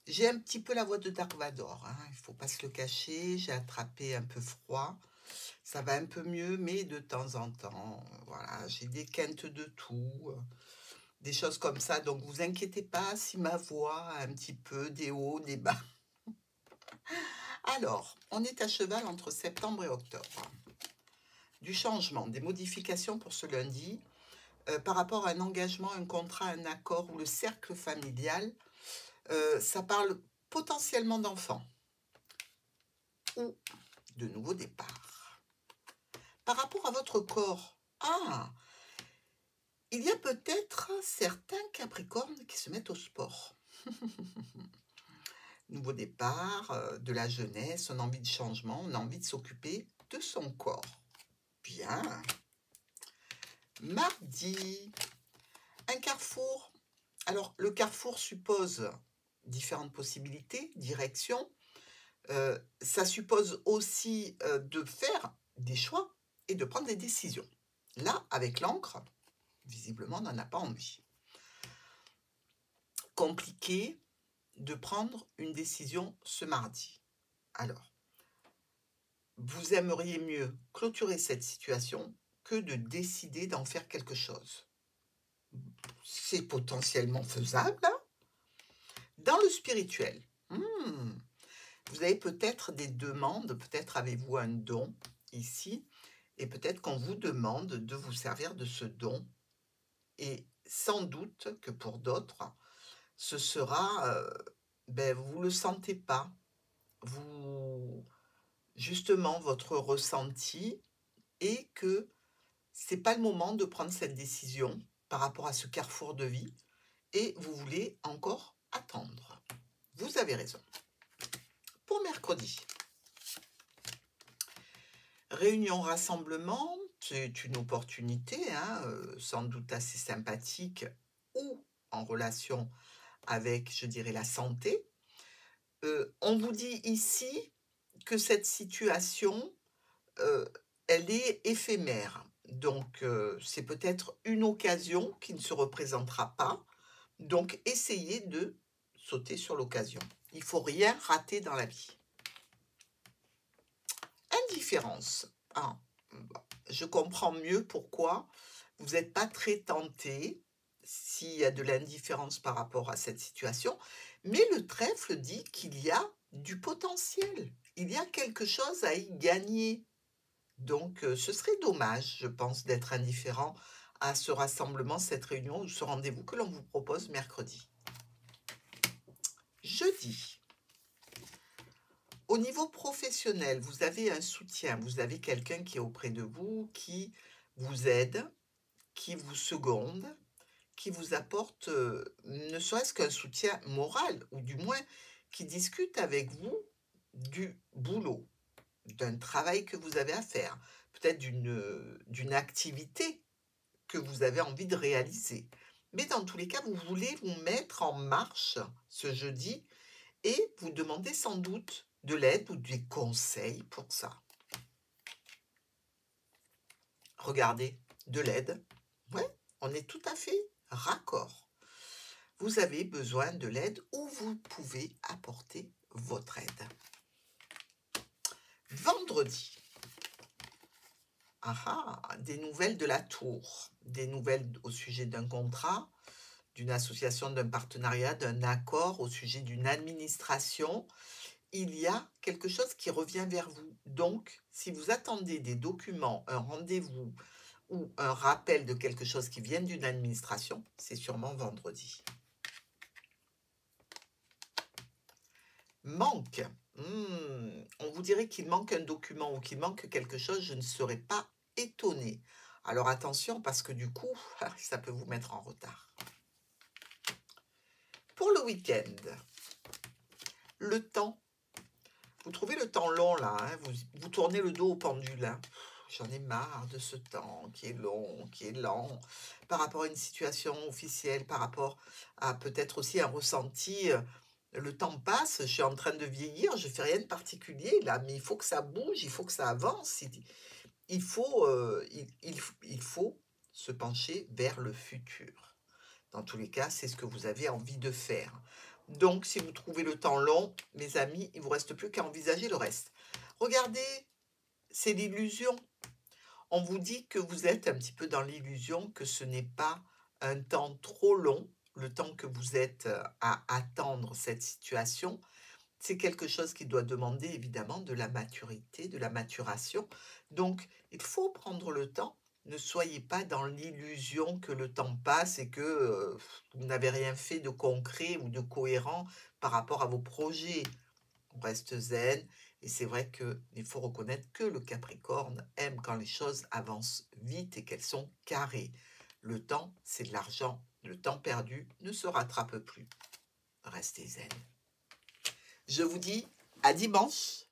J'ai un petit peu la voix de Dark Vador, hein, il ne faut pas se le cacher. J'ai attrapé un peu froid. Ça va un peu mieux, mais de temps en temps, voilà, j'ai des quintes de toux, des choses comme ça. Donc, vous inquiétez pas si ma voix a un petit peu des hauts, des bas. Alors, on est à cheval entre septembre et octobre. Du changement, des modifications pour ce lundi par rapport à un engagement, un contrat, un accord ou le cercle familial. Ça parle potentiellement d'enfants ou de nouveaux départs. Par rapport à votre corps, il y a peut-être certains capricornes qui se mettent au sport. Nouveau départ, de la jeunesse, on a envie de changement, on a envie de s'occuper de son corps. Bien. Mardi, un carrefour. Alors, le carrefour suppose différentes possibilités, directions. Ça suppose aussi de faire des choix et de prendre des décisions. Là, avec l'encre, visiblement, on n'en a pas envie. Compliqué de prendre une décision ce mardi. Alors, vous aimeriez mieux clôturer cette situation que de décider d'en faire quelque chose. C'est potentiellement faisable, hein? Dans le spirituel, vous avez peut-être des demandes, peut-être avez-vous un don ici, et peut-être qu'on vous demande de vous servir de ce don, et sans doute que pour d'autres, ce sera, vous le sentez pas, justement, votre ressenti est que c'est pas le moment de prendre cette décision par rapport à ce carrefour de vie, et vous voulez encore attendre. Vous avez raison. Pour mercredi, réunion, rassemblement, c'est une opportunité, hein, sans doute assez sympathique ou en relation avec, je dirais, la santé. On vous dit ici que cette situation, elle est éphémère. Donc, c'est peut-être une occasion qui ne se représentera pas. Donc, essayez de sauter sur l'occasion. Il ne faut rien rater dans la vie. Indifférence. Bon, je comprends mieux pourquoi vous n'êtes pas très tenté s'il y a de l'indifférence par rapport à cette situation. Mais le trèfle dit qu'il y a du potentiel. Il y a quelque chose à y gagner. Donc, ce serait dommage, je pense, d'être indifférent à ce rassemblement, cette réunion ou ce rendez-vous que l'on vous propose mercredi. Jeudi, au niveau professionnel, vous avez un soutien, vous avez quelqu'un qui est auprès de vous, qui vous aide, qui vous seconde, qui vous apporte ne serait-ce qu'un soutien moral, ou du moins qui discute avec vous du boulot, d'un travail que vous avez à faire, peut-être d'une activité que vous avez envie de réaliser. Mais dans tous les cas, vous voulez vous mettre en marche ce jeudi et vous demandez sans doute de l'aide ou des conseils pour ça. Regardez, de l'aide. Ouais, on est tout à fait raccord. Vous avez besoin de l'aide ou vous pouvez apporter votre aide. Vendredi. Des nouvelles de la tour, des nouvelles au sujet d'un contrat, d'une association, d'un partenariat, d'un accord, au sujet d'une administration. Il y a quelque chose qui revient vers vous. Donc, si vous attendez des documents, un rendez-vous ou un rappel de quelque chose qui vient d'une administration, c'est sûrement vendredi. Manque. On vous dirait qu'il manque un document ou qu'il manque quelque chose, je ne serais pas étonnée. Alors attention, parce que du coup, ça peut vous mettre en retard. Pour le week-end, le temps. Vous trouvez le temps long là, hein, vous tournez le dos au pendule. Hein. J'en ai marre de ce temps qui est long, qui est lent, par rapport à une situation officielle, par rapport à peut-être aussi un ressenti. Le temps passe, je suis en train de vieillir, je ne fais rien de particulier là, mais il faut que ça bouge, il faut que ça avance. Il faut se pencher vers le futur. Dans tous les cas, c'est ce que vous avez envie de faire. Donc, si vous trouvez le temps long, mes amis, il ne vous reste plus qu'à envisager le reste. Regardez, c'est l'illusion. On vous dit que vous êtes un petit peu dans l'illusion, que ce n'est pas un temps trop long, le temps que vous êtes à attendre cette situation. C'est quelque chose qui doit demander évidemment de la maturité, de la maturation. Donc, il faut prendre le temps. Ne soyez pas dans l'illusion que le temps passe et que vous n'avez rien fait de concret ou de cohérent par rapport à vos projets. On reste zen. Et c'est vrai qu'il faut reconnaître que le Capricorne aime quand les choses avancent vite et qu'elles sont carrées. Le temps, c'est de l'argent. Le temps perdu ne se rattrape plus. Restez zen. Je vous dis à dimanche.